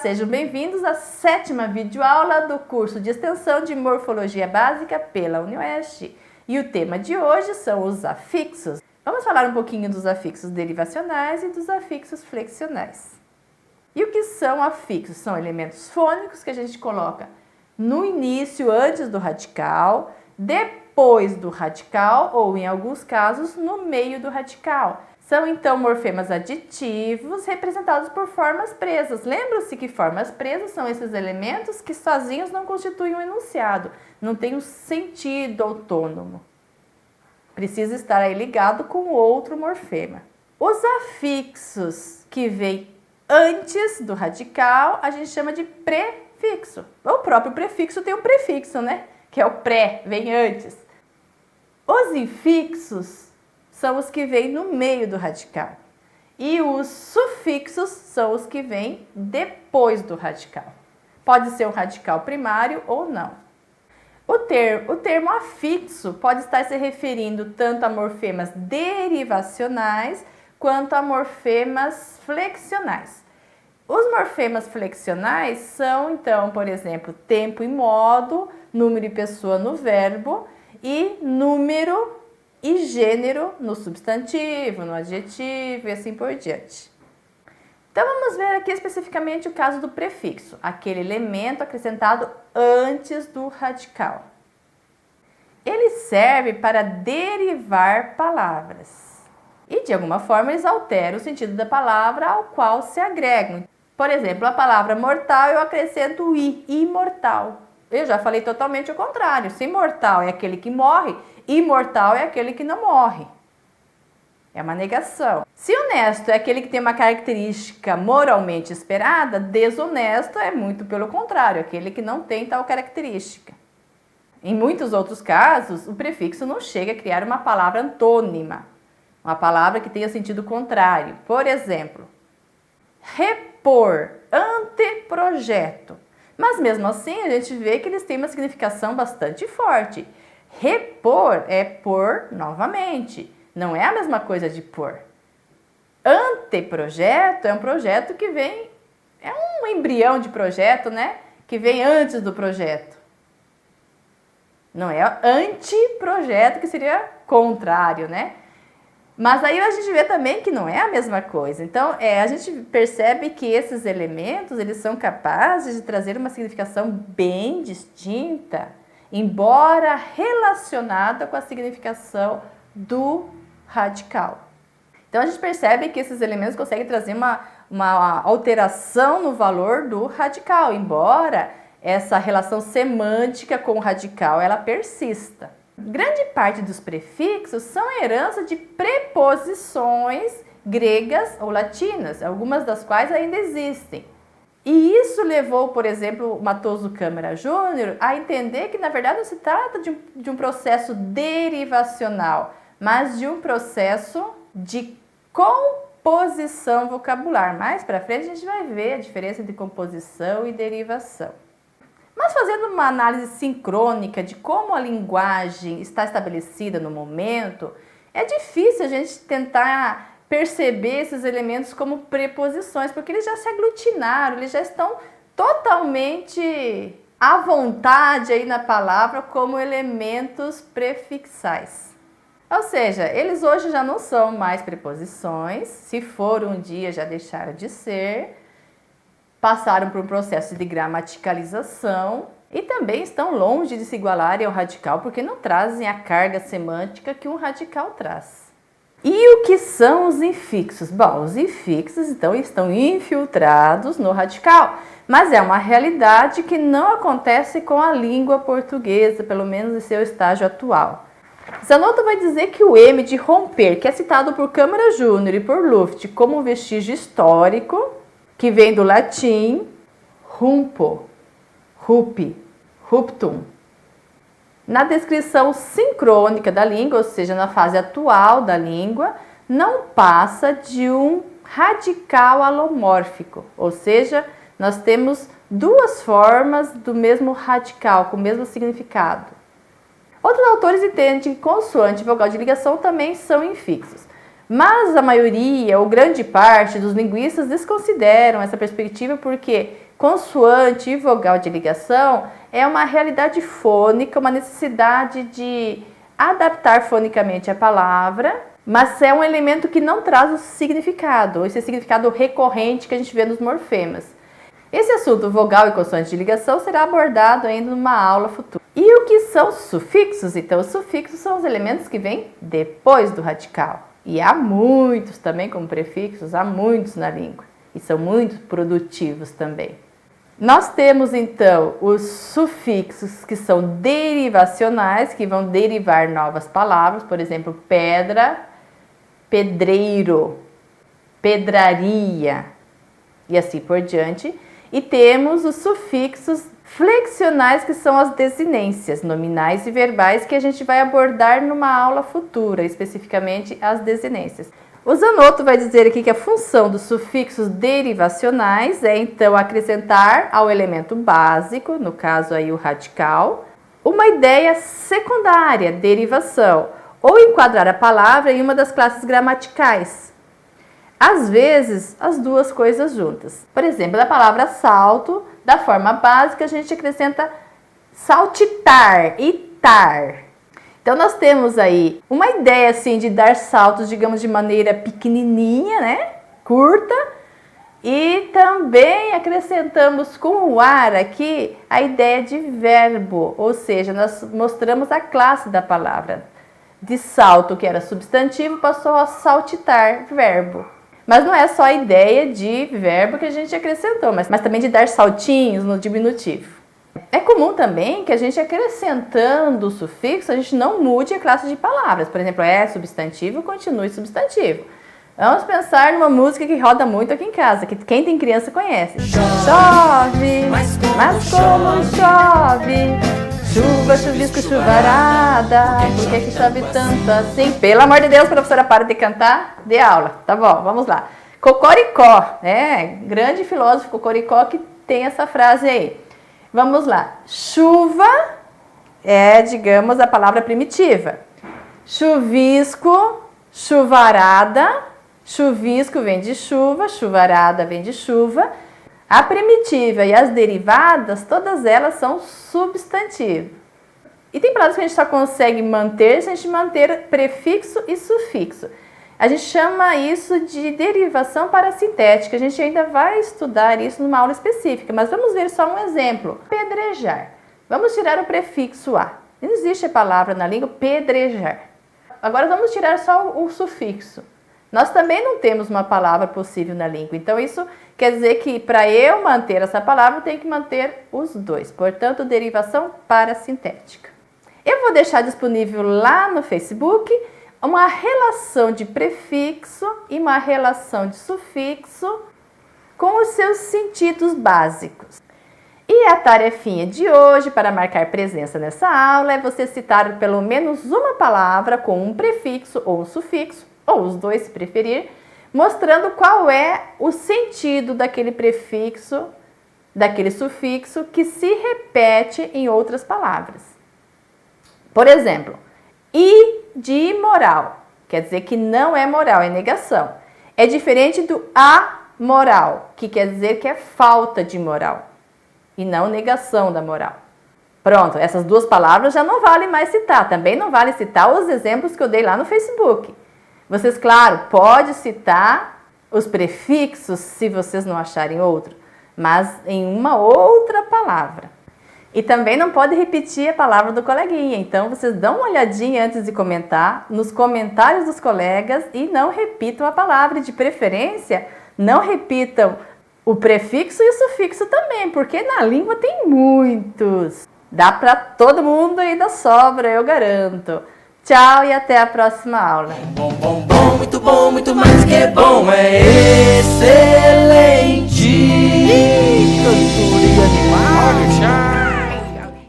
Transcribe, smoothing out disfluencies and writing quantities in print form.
sejam bem-vindos à 7ª videoaula do curso de extensão de Morfologia Básica pela UniOeste. E o tema de hoje são os afixos. Vamos falar um pouquinho dos afixos derivacionais e dos afixos flexionais. E o que são afixos? São elementos fônicos que a gente coloca no início, antes do radical, depois do radical ou, em alguns casos, no meio do radical. São, então, morfemas aditivos representados por formas presas. Lembra-se que formas presas são esses elementos que sozinhos não constituem um enunciado, não tem um sentido autônomo. Precisa estar aí ligado com outro morfema. Os afixos que vêm antes do radical, a gente chama de prefixo. O próprio prefixo tem um prefixo, né? Que é o pré, vem antes. Os infixos são os que vêm no meio do radical. E os sufixos são os que vêm depois do radical. Pode ser um radical primário ou não. O termo afixo pode estar se referindo tanto a morfemas derivacionais quanto a morfemas flexionais. Os morfemas flexionais são, então, por exemplo, tempo e modo, número e pessoa no verbo e número e gênero no substantivo, no adjetivo e assim por diante. Então, vamos ver aqui especificamente o caso do prefixo, aquele elemento acrescentado antes do radical. Ele serve para derivar palavras e, de alguma forma, eles alteram o sentido da palavra ao qual se agregam. Por exemplo, a palavra mortal eu acrescento o i, imortal. Eu já falei totalmente o contrário. Se mortal é aquele que morre, imortal é aquele que não morre. É uma negação. Se honesto é aquele que tem uma característica moralmente esperada, desonesto é muito pelo contrário, aquele que não tem tal característica. Em muitos outros casos, o prefixo não chega a criar uma palavra antônima, uma palavra que tenha sentido contrário. Por exemplo, repor, anteprojeto. Mas mesmo assim, a gente vê que eles têm uma significação bastante forte. Repor é pôr novamente, não é a mesma coisa de pôr. Anteprojeto é um projeto que vem, é um embrião de projeto, né? Que vem antes do projeto. Não é anteprojeto, que seria contrário, né? Mas aí a gente vê também que não é a mesma coisa. Então, a gente percebe que esses elementos, eles são capazes de trazer uma significação bem distinta, embora relacionada com a significação do radical. Então, a gente percebe que esses elementos conseguem trazer uma alteração no valor do radical, embora essa relação semântica com o radical ela persista. Grande parte dos prefixos são herança de preposições gregas ou latinas, algumas das quais ainda existem. E isso levou, por exemplo, o Matoso Câmara Júnior a entender que, na verdade, não se trata de um processo derivacional, mas de um processo de composição vocabular. Mais para frente a gente vai ver a diferença entre composição e derivação. Mas fazendo uma análise sincrônica de como a linguagem está estabelecida no momento, é difícil a gente tentar perceber esses elementos como preposições, porque eles já se aglutinaram, eles já estão totalmente à vontade aí na palavra como elementos prefixais. Ou seja, eles hoje já não são mais preposições, se for um dia já deixaram de ser, passaram por um processo de gramaticalização e também estão longe de se igualarem ao radical porque não trazem a carga semântica que um radical traz. E o que são os infixos? Bom, os infixos então estão infiltrados no radical, mas é uma realidade que não acontece com a língua portuguesa, pelo menos em seu estágio atual. Zanotto vai dizer que o M de romper, que é citado por Câmara Júnior e por Luft como um vestígio histórico, que vem do latim rumpo, rupi, ruptum. Na descrição sincrônica da língua, ou seja, na fase atual da língua, não passa de um radical alomórfico, ou seja, nós temos duas formas do mesmo radical, com o mesmo significado. Outros autores entendem que consoante e vogal de ligação também são infixos. Mas a maioria, ou grande parte dos linguistas desconsideram essa perspectiva porque consoante e vogal de ligação é uma realidade fônica, uma necessidade de adaptar fonicamente a palavra, mas é um elemento que não traz o significado, esse significado recorrente que a gente vê nos morfemas. Esse assunto, vogal e consoante de ligação, será abordado ainda numa aula futura. E o que são sufixos? Então, os sufixos são os elementos que vêm depois do radical. E há muitos também como prefixos, há muitos na língua. E são muito produtivos também. Nós temos, então, os sufixos que são derivacionais, que vão derivar novas palavras. Por exemplo, pedra, pedreiro, pedraria e assim por diante. E temos os sufixos flexionais, que são as desinências nominais e verbais, que a gente vai abordar numa aula futura, especificamente as desinências. O Zanotto vai dizer aqui que a função dos sufixos derivacionais é, então, acrescentar ao elemento básico, no caso aí o radical, uma ideia secundária, derivação, ou enquadrar a palavra em uma das classes gramaticais. Às vezes, as duas coisas juntas. Por exemplo, da palavra salto, da forma básica, a gente acrescenta saltitar e tar. Então, nós temos aí uma ideia assim de dar saltos, digamos, de maneira pequenininha, né? Curta. E também acrescentamos com o ar aqui a ideia de verbo, ou seja, nós mostramos a classe da palavra. De salto, que era substantivo, passou a saltitar, verbo. Mas não é só a ideia de verbo que a gente acrescentou, mas também de dar saltinhos no diminutivo. É comum também que a gente, acrescentando o sufixo, a gente não mude a classe de palavras. Por exemplo, é substantivo, continue substantivo. Vamos pensar numa música que roda muito aqui em casa, que quem tem criança conhece. Chove, mas como chove, chuva, chuvisco, chuvarada, por que que chove tanto assim? Pelo amor de Deus, professora, para de cantar, dê aula. Tá bom, vamos lá. Cocoricó, grande filósofo Cocoricó que tem essa frase aí. Vamos lá. Chuva é, digamos, a palavra primitiva. Chuvisco, chuvarada. Chuvisco vem de chuva, chuvarada vem de chuva. A primitiva e as derivadas, todas elas são substantivo. E tem palavras que a gente só consegue manter se a gente manter prefixo e sufixo. A gente chama isso de derivação parasintética. A gente ainda vai estudar isso numa aula específica, mas vamos ver só um exemplo. Pedrejar. Vamos tirar o prefixo a. Não existe a palavra na língua pedrejar. Agora vamos tirar só o sufixo. Nós também não temos uma palavra possível na língua. Então isso quer dizer que para eu manter essa palavra, eu tenho que manter os dois. Portanto, derivação parasintética. Eu vou deixar disponível lá no Facebook uma relação de prefixo e uma relação de sufixo com os seus sentidos básicos. E a tarefinha de hoje para marcar presença nessa aula é você citar pelo menos uma palavra com um prefixo ou um sufixo, ou os dois se preferir, mostrando qual é o sentido daquele prefixo, daquele sufixo que se repete em outras palavras. Por exemplo, i de imoral, quer dizer que não é moral, é negação. É diferente do amoral, que quer dizer que é falta de moral e não negação da moral. Pronto, essas duas palavras já não vale mais citar. Também não vale citar os exemplos que eu dei lá no Facebook. Vocês, claro, podem citar os prefixos se vocês não acharem outro, mas em uma outra palavra. E também não pode repetir a palavra do coleguinha. Então, vocês dão uma olhadinha antes de comentar, nos comentários dos colegas, e não repitam a palavra. De preferência, não repitam o prefixo e o sufixo também, porque na língua tem muitos. Dá para todo mundo e ainda sobra, eu garanto. Tchau e até a próxima aula. Bom, muito mais que bom, é excelente. Cultura animal.